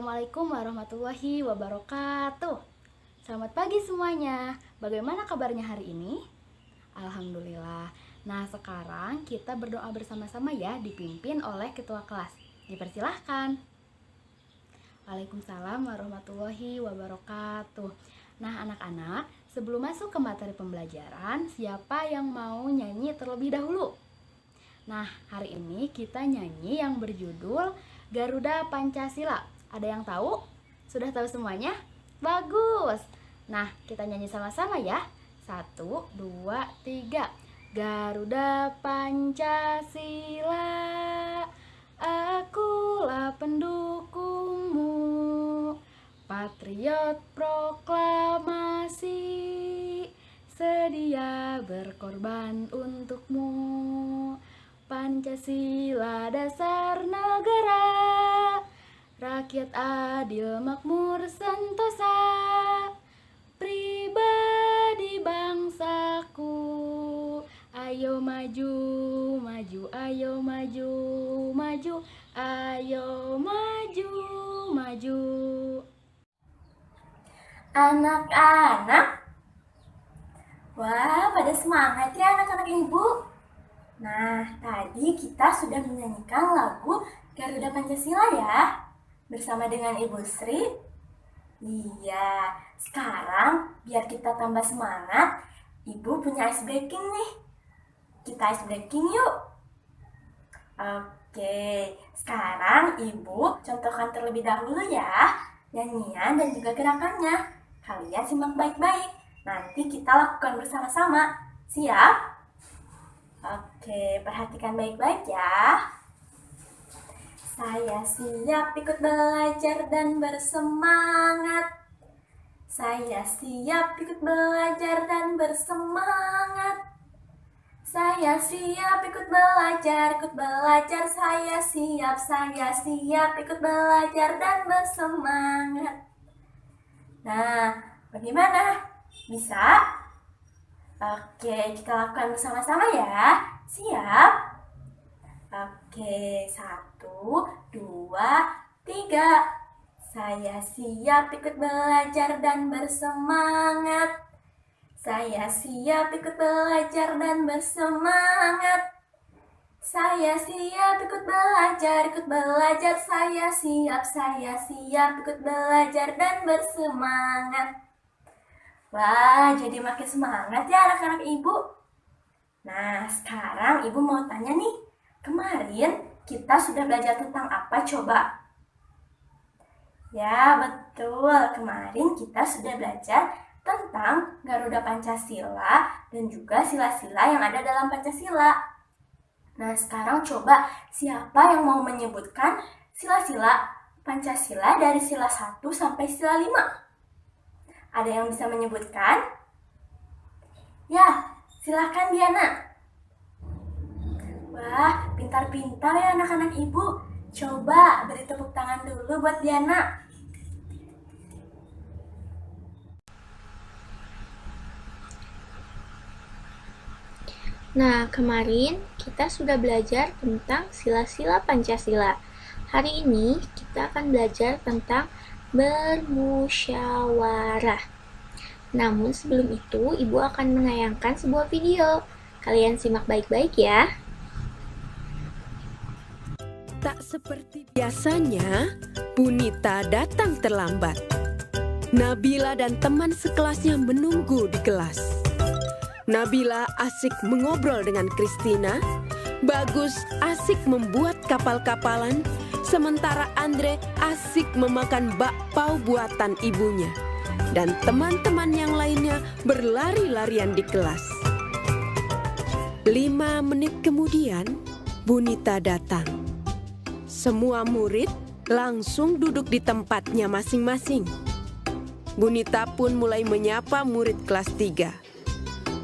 Assalamualaikum warahmatullahi wabarakatuh. Selamat pagi semuanya. Bagaimana kabarnya hari ini? Alhamdulillah. Nah, sekarang kita berdoa bersama-sama ya, dipimpin oleh ketua kelas. Dipersilahkan. Waalaikumsalam warahmatullahi wabarakatuh. Nah, anak-anak, sebelum masuk ke materi pembelajaran, siapa yang mau nyanyi terlebih dahulu? Nah, hari ini kita nyanyi yang berjudul Garuda Pancasila. Ada yang tahu? Sudah tahu semuanya? Bagus. Nah, kita nyanyi sama-sama ya. 1, 2, 3. Garuda Pancasila, akulah pendukungmu. Patriot proklamasi, sedia berkorban untukmu. Pancasila dasar negara, rakyat adil makmur sentosa, pribadi bangsaku. Ayo maju, maju, ayo maju, maju, ayo maju, maju. Anak-anak, wah pada semangat ya anak-anak ibu. Nah, tadi kita sudah menyanyikan lagu Garuda Pancasila ya, bersama dengan Ibu Sri. Iya, sekarang biar kita tambah semangat, Ibu punya ice breaking nih. Kita ice breaking yuk. Oke, sekarang Ibu contohkan terlebih dahulu ya, nyanyian dan juga gerakannya. Kalian simak baik-baik, nanti kita lakukan bersama-sama. Siap? Oke, perhatikan baik-baik ya. Saya siap ikut belajar dan bersemangat. Saya siap ikut belajar dan bersemangat. Saya siap ikut belajar, saya siap ikut belajar dan bersemangat. Nah, bagaimana? Bisa? Oke, kita lakukan bersama-sama ya. Siap? Oke, 1, 2, 3. Saya siap ikut belajar dan bersemangat. Saya siap ikut belajar dan bersemangat. Saya siap ikut belajar, saya siap ikut belajar dan bersemangat. Wah, jadi makin semangat ya anak-anak ibu. Nah, sekarang ibu mau tanya nih, kemarin kita sudah belajar tentang apa coba? Ya, betul. Kemarin kita sudah belajar tentang Garuda Pancasila dan juga sila-sila yang ada dalam Pancasila. Nah, sekarang coba siapa yang mau menyebutkan sila-sila Pancasila dari sila 1 sampai sila 5? Ada yang bisa menyebutkan? Ya, silakan Diana. Wah, pintar-pintar ya anak-anak ibu. Coba beri tepuk tangan dulu buat Diana. Nah, kemarin kita sudah belajar tentang sila-sila Pancasila. Hari ini kita akan belajar tentang bermusyawarah. Namun sebelum itu, Ibu akan menayangkan sebuah video. Kalian simak baik-baik ya. Tak seperti biasanya, Bunita datang terlambat. Nabila dan teman sekelasnya menunggu di kelas. Nabila asik mengobrol dengan Christina, Bagus asik membuat kapal-kapalan, sementara Andre asik memakan bakpao buatan ibunya. Dan teman-teman yang lainnya berlari-larian di kelas. 5 menit kemudian, Bunita datang. Semua murid langsung duduk di tempatnya masing-masing. Bunita pun mulai menyapa murid kelas 3.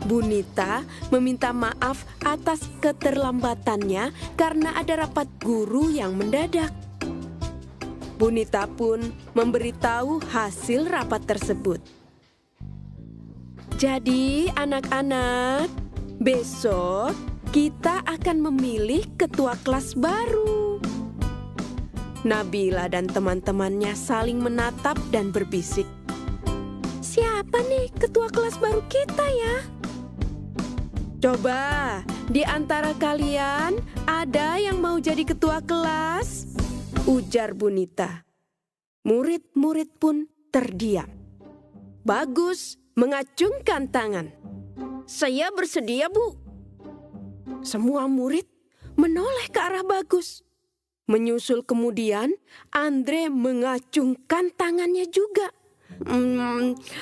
Bunita meminta maaf atas keterlambatannya karena ada rapat guru yang mendadak. Bunita pun memberitahu hasil rapat tersebut. Jadi anak-anak, besok kita akan memilih ketua kelas baru. Nabila dan teman-temannya saling menatap dan berbisik. Siapa nih ketua kelas baru kita ya? Coba, di antara kalian ada yang mau jadi ketua kelas? Ujar Bunita. Murid-murid pun terdiam. Bagus mengacungkan tangan. Saya bersedia, Bu. Semua murid menoleh ke arah Bagus. Menyusul kemudian, Andre mengacungkan tangannya juga.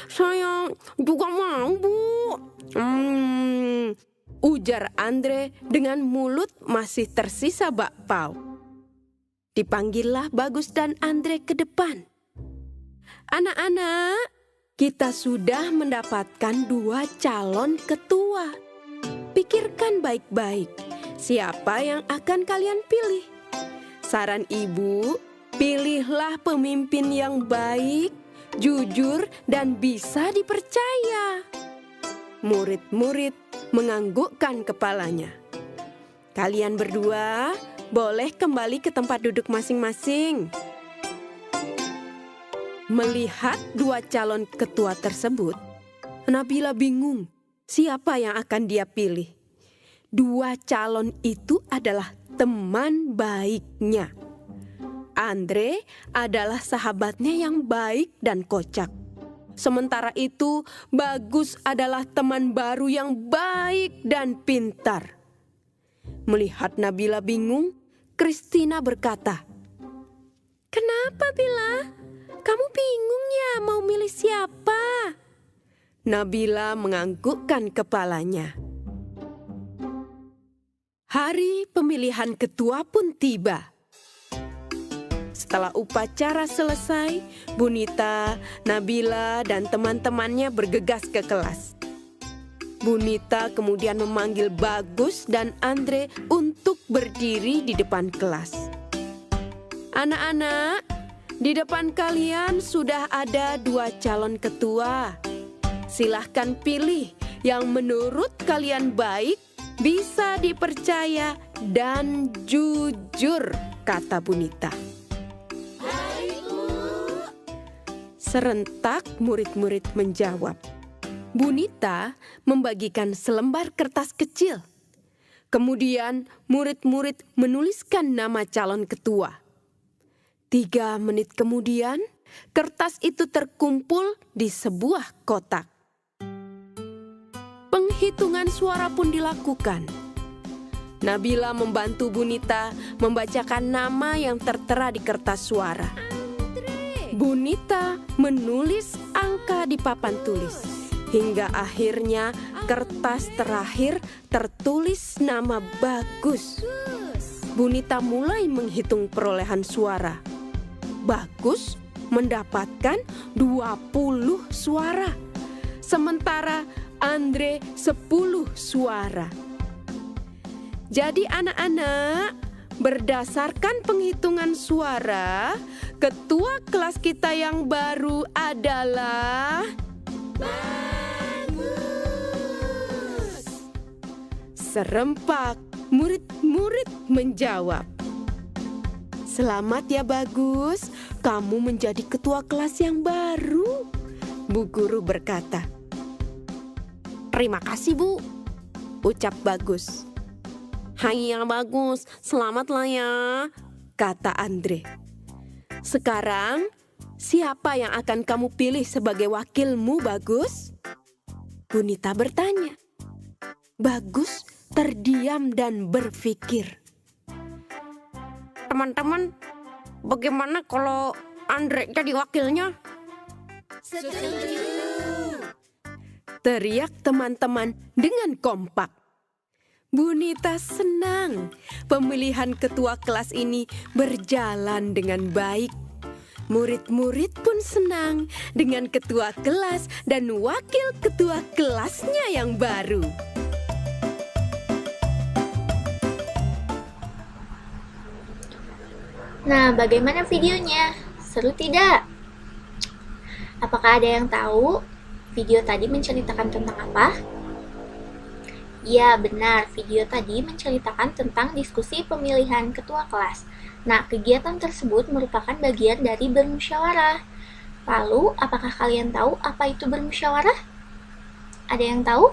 Saya juga mau, Bu. Ujar Andre dengan mulut masih tersisa bakpao. Dipanggillah Bagus dan Andre ke depan. Anak-anak, kita sudah mendapatkan 2 calon ketua. Pikirkan baik-baik, siapa yang akan kalian pilih? Saran ibu, pilihlah pemimpin yang baik, jujur, dan bisa dipercaya. Murid-murid menganggukkan kepalanya. Kalian berdua boleh kembali ke tempat duduk masing-masing. Melihat 2 calon ketua tersebut, Nabila bingung siapa yang akan dia pilih. 2 calon itu adalah teman baiknya. Andre adalah sahabatnya yang baik dan kocak. Sementara itu, Bagus adalah teman baru yang baik dan pintar. Melihat Nabila bingung, Christina berkata, "Kenapa, Bila? Kamu bingung ya mau milih siapa?" Nabila menganggukkan kepalanya. Hari pemilihan ketua pun tiba. Setelah upacara selesai, Bunita, Nabila, dan teman-temannya bergegas ke kelas. Bunita kemudian memanggil Bagus dan Andre untuk berdiri di depan kelas. Anak-anak, di depan kalian sudah ada 2 calon ketua. Silahkan pilih yang menurut kalian baik, bisa dipercaya, dan jujur, kata Bunita. Serentak murid-murid menjawab. Bunita membagikan selembar kertas kecil. Kemudian murid-murid menuliskan nama calon ketua. 3 menit kemudian, kertas itu terkumpul di sebuah kotak. Penghitungan suara pun dilakukan. Nabila membantu Bunita membacakan nama yang tertera di kertas suara. Bunita menulis angka di papan tulis. Hingga akhirnya kertas terakhir tertulis nama Bagus. Bunita mulai menghitung perolehan suara. Bagus mendapatkan 20 suara. Sementara Andre 10 suara. Jadi anak-anak, berdasarkan penghitungan suara, ketua kelas kita yang baru adalah Bagus. Serempak murid-murid menjawab. Selamat ya Bagus, kamu menjadi ketua kelas yang baru, Bu Guru berkata. Terima kasih Bu, ucap Bagus. Hai yang Bagus, selamatlah ya, kata Andre. Sekarang, siapa yang akan kamu pilih sebagai wakilmu Bagus? Bunita bertanya. Bagus terdiam dan berpikir. Teman-teman, bagaimana kalau Andre jadi wakilnya? Setuju! Teriak teman-teman dengan kompak. Bunita senang pemilihan ketua kelas ini berjalan dengan baik. Murid-murid pun senang dengan ketua kelas dan wakil ketua kelasnya yang baru. Nah, bagaimana videonya? Seru tidak? Apakah ada yang tahu video tadi menceritakan tentang apa? Ya, benar. Video tadi menceritakan tentang diskusi pemilihan ketua kelas. Nah, kegiatan tersebut merupakan bagian dari bermusyawarah. Lalu, apakah kalian tahu apa itu bermusyawarah? Ada yang tahu?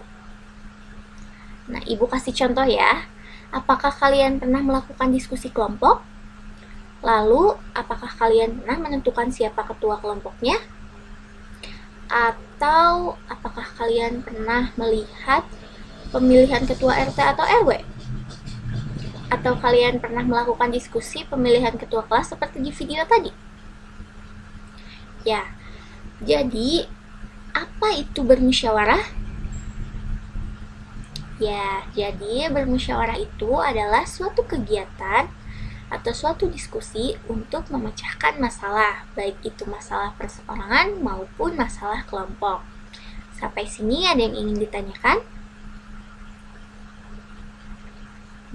Nah, Ibu kasih contoh ya. Apakah kalian pernah melakukan diskusi kelompok? Lalu, apakah kalian pernah menentukan siapa ketua kelompoknya? Atau apakah kalian pernah melihat pemilihan ketua RT atau RW? Atau kalian pernah melakukan diskusi pemilihan ketua kelas seperti di video tadi? Ya, jadi apa itu bermusyawarah? Ya, jadi bermusyawarah itu adalah suatu kegiatan atau suatu diskusi untuk memecahkan masalah, baik itu masalah perseorangan maupun masalah kelompok. Sampai sini ada yang ingin ditanyakan?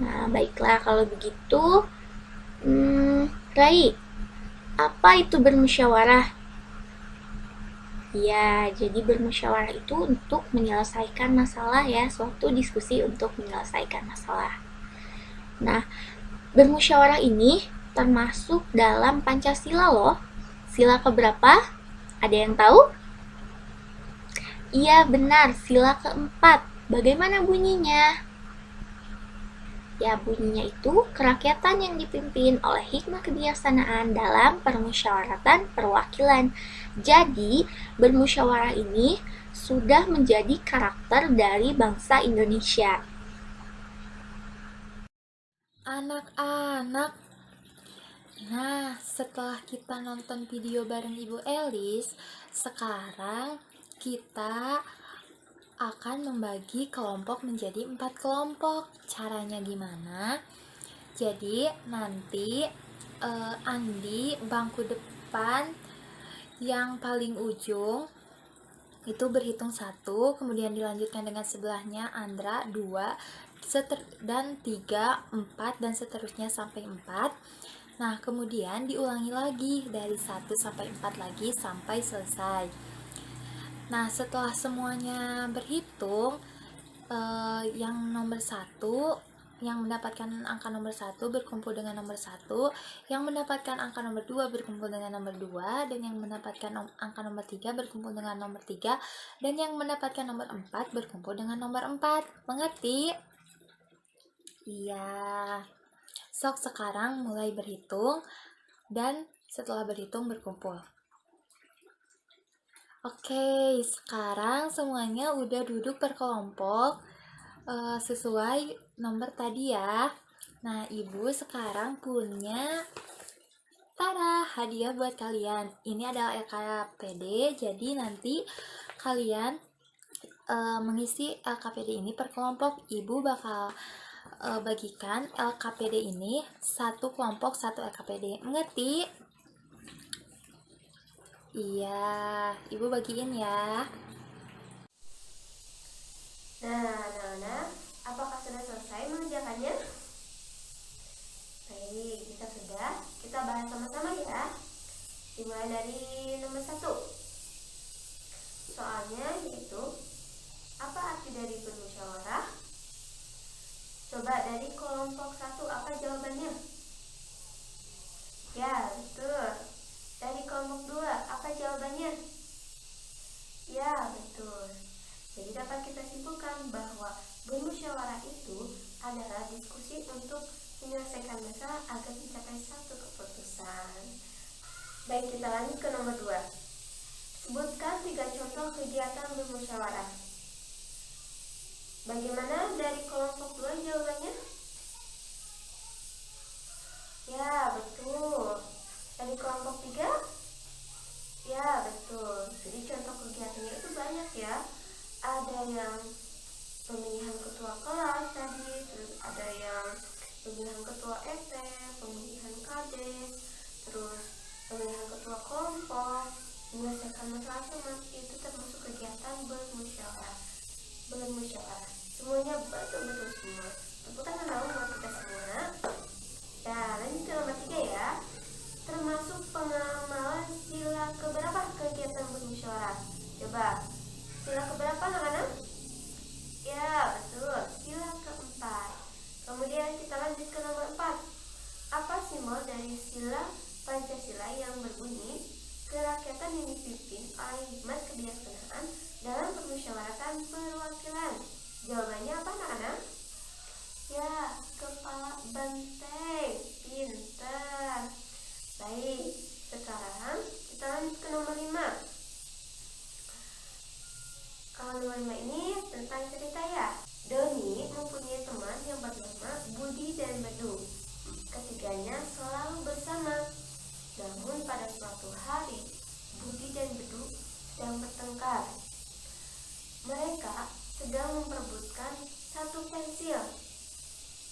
Nah, baiklah kalau begitu. Rai, apa itu bermusyawarah? Ya, jadi bermusyawarah itu untuk menyelesaikan masalah ya, suatu diskusi untuk menyelesaikan masalah. Nah, bermusyawarah ini termasuk dalam Pancasila loh. Sila keberapa? Ada yang tahu? Iya benar, sila keempat. Bagaimana bunyinya? Ya, bunyinya itu kerakyatan yang dipimpin oleh hikmah kebijaksanaan dalam permusyawaratan perwakilan. Jadi, bermusyawarah ini sudah menjadi karakter dari bangsa Indonesia. Anak-anak, nah setelah kita nonton video bareng Ibu Elis, sekarang kita akan membagi kelompok menjadi 4 kelompok. Caranya gimana? Jadi nanti Andi bangku depan yang paling ujung itu berhitung 1, kemudian dilanjutkan dengan sebelahnya Andra 2, dan 3, 4, dan seterusnya sampai 4. Nah, kemudian diulangi lagi dari 1 sampai 4 lagi sampai selesai. Nah, setelah semuanya berhitung, yang nomor 1, yang mendapatkan angka nomor 1 berkumpul dengan nomor 1, yang mendapatkan angka nomor 2 berkumpul dengan nomor 2, dan yang mendapatkan angka nomor 3 berkumpul dengan nomor 3, dan yang mendapatkan nomor 4 berkumpul dengan nomor 4. Mengerti? Iya. Sok sekarang mulai berhitung, dan setelah berhitung berkumpul. Oke, sekarang semuanya udah duduk per kelompok sesuai nomor tadi ya. Nah, Ibu sekarang punya hadiah buat kalian. Ini adalah LKPD, jadi nanti kalian mengisi LKPD ini per kelompok. Ibu bakal bagikan LKPD ini 1 kelompok 1 LKPD. Mengerti? Iya, Ibu bagiin ya. Nah, anak-anak, apakah sudah selesai mengerjakannya? Baik, jika sudah, kita bahas sama-sama ya. Dimulai dari nomor 1. Soalnya yaitu, apa arti dari bermusyawarah? Coba dari kelompok 1, apa jawabannya? Ya, betul. Dari kelompok 2, apa jawabannya? Ya, betul. Jadi dapat kita simpulkan bahwa bermusyawarah itu adalah diskusi untuk menyelesaikan masalah agar mencapai satu keputusan. Baik, kita lanjut ke nomor 2. Sebutkan 3 contoh kegiatan bermusyawarah. Bagaimana dari kelompok 2 jawabannya? Ya, betul. Dari kelompok 3? Ya, betul. Jadi contoh kegiatannya itu banyak ya. Ada yang pemilihan ketua kelas tadi, terus ada yang pemilihan ketua RT, pemilihan kades, terus pemilihan ketua kelompok, menyelesaikan masalah teman, itu termasuk kegiatan bermusyawarah. Semuanya betul-betul semua. Tepuk tangan dong buat kita semua. Nah, lanjut ke nomor 3 ya. Termasuk pengamalan sila keberapa kegiatan bermusyawarah? Coba, sila keberapa anak-anak? Ya, betul. Sila Kemudian kita lanjut ke nomor 4. Apa simbol dari sila Pancasila yang berbunyi kerakyatan yang dipimpin oleh hikmat kebijaksanaan dalam permusyawaratan perwakilan? Jawabannya apa anak-anak? Ya, kepala banteng. Pintar. Baik, sekarang kita lanjut ke nomor 5. Kalau nomor 5 ini tentang cerita ya. Doni mempunyai teman yang bernama Budi dan Bedu. Ketiganya selalu bersama. Namun pada suatu hari, Budi dan Bedu sedang bertengkar. Mereka sedang memperebutkan satu pensil.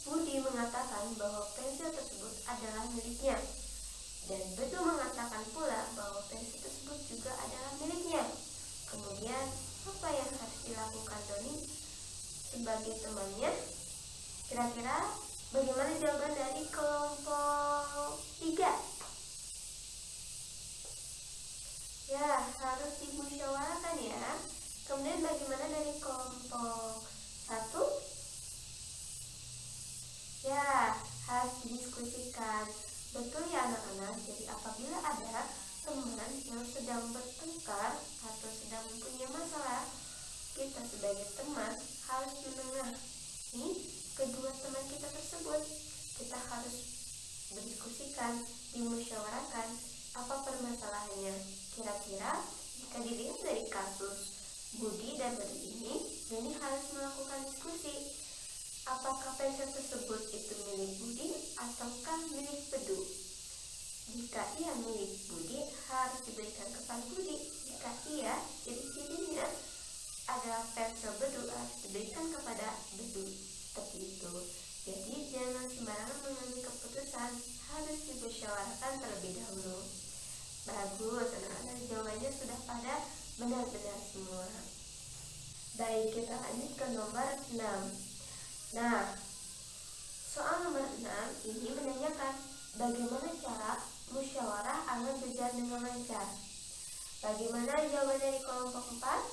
Budi mengatakan bahwa pensil tersebut adalah miliknya, dan Bedu mengatakan pula bahwa pensil tersebut juga adalah miliknya. Kemudian, apa yang harus dilakukan Doni sebagai temannya? Kira-kira bagaimana jawaban dari kelompok 3? Ya, harus dimusyawarahkan ya. Kemudian bagaimana dari kelompok 1? Ya, harus didiskusikan. Betul ya anak-anak. Jadi apabila ada teman yang sedang bertengkar atau sedang mempunyai masalah, kita sebagai teman harus menengahi kedua teman kita tersebut. Kita harus berdiskusikan, dimusyawarahkan apa permasalahannya. Kira-kira jika dilihat dari kasus Budi dan Bedu ini harus melakukan diskusi. Apakah pensil tersebut itu milik Budi ataukah milik Bedu? Jika ia milik Budi, harus diberikan kepada Budi. Jika ia, ciri-cirinya adalah pensil Bedu, harus diberikan kepada Bedu. Seperti itu. Jadi jangan sembarangan mengambil keputusan, harus dimusyawarahkan terlebih dahulu. Bagus, anak-anak, jawabannya sudah pada benar-benar semua. Baik, kita lanjut ke nomor 6. Nah, soal nomor 6 ini menanyakan bagaimana cara musyawarah agar berjalan dengan lancar. Bagaimana jawaban dari kelompok 4?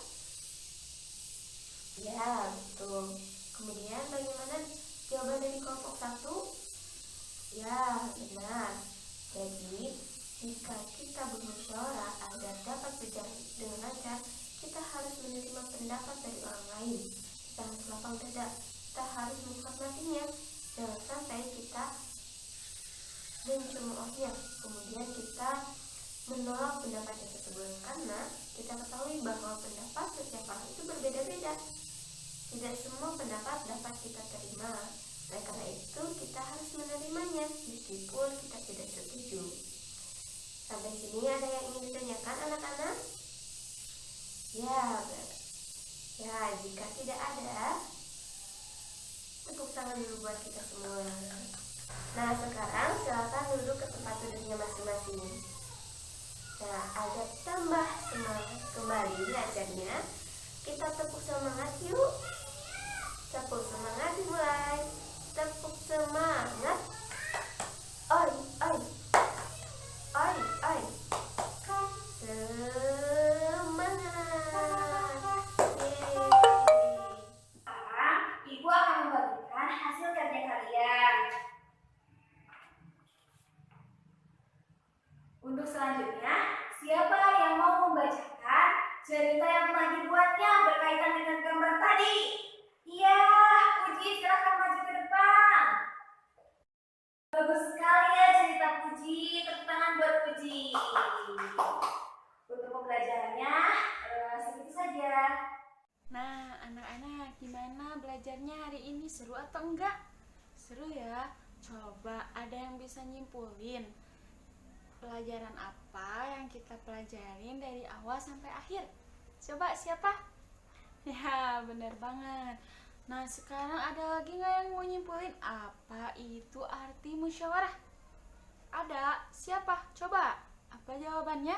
Ya, betul. Kemudian bagaimana jawaban dari kelompok 1? Ya, benar. Jadi, jika kita bermusyawarah agar dapat berjalan dengan lancar, kita harus menerima pendapat dari orang lain. Kita harus lapang dada, kita harus menghormatinya. Jangan sampai kita mencemoohnya, kemudian kita menolak pendapatnya tersebut, karena kita ketahui bahwa pendapat setiap orang itu berbeda-beda. Tidak semua pendapat dapat kita terima. Oleh karena itu kita harus menerimanya meskipun kita tidak setuju. Sampai sini ada yang ingin ditanyakan anak-anak? Ya, jika tidak ada, tepuk tangan dulu buat kita semua. Nah, sekarang silakan duduk ke tempat duduknya masing-masing. Nah, agar tambah semangat kembali belajarnya, kita tepuk semangat yuk. Tepuk semangat dimulai. Tepuk semangat. Oi, oi. Oi, oi. Semangat. Sekarang Ibu akan membagikan hasil kerja kalian. Untuk selanjutnya, siapa yang mau membacakan cerita yang telah dibuatnya berkaitan dengan gambar tadi? Iya, Puji, silakan maju ke depan. Bagus sekali ya cerita Puji, tepuk tangan buat Puji. Untuk pembelajarannya, segitu saja. Nah, anak-anak, gimana belajarnya hari ini? Seru atau enggak? Seru ya? Coba ada yang bisa nyimpulin pelajaran apa yang kita pelajarin dari awal sampai akhir? Coba siapa? Ya, bener banget. Nah, sekarang ada lagi nggak yang mau nyimpulin apa itu arti musyawarah? Ada. Siapa? Coba. Apa jawabannya?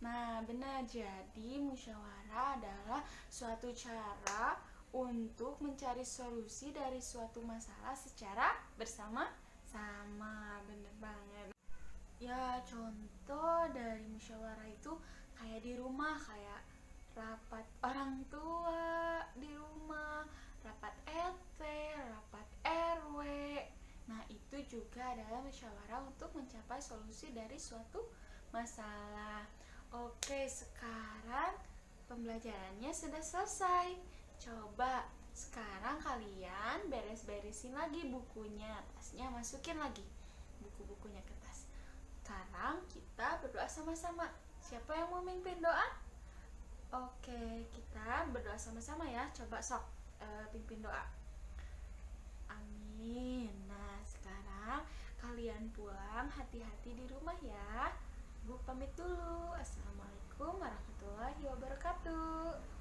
Nah, benar. Jadi, musyawarah adalah suatu cara untuk mencari solusi dari suatu masalah secara bersama-sama. Bener banget. Ya, contoh dari musyawarah itu kayak di rumah, kayak rapat orang tua di rumah, rapat RT, rapat RW. Nah, itu juga adalah musyawarah untuk mencapai solusi dari suatu masalah. Oke, sekarang pembelajarannya sudah selesai. Coba sekarang kalian beres-beresin lagi bukunya, tasnya masukin lagi buku-bukunya ke tas. Sekarang kita berdoa sama-sama. Siapa yang mau memimpin doa? Oke, kita berdoa sama-sama ya. Coba sok pimpin doa. Amin. Nah, sekarang kalian pulang hati-hati di rumah ya. Bu pamit dulu. Assalamualaikum warahmatullahi wabarakatuh.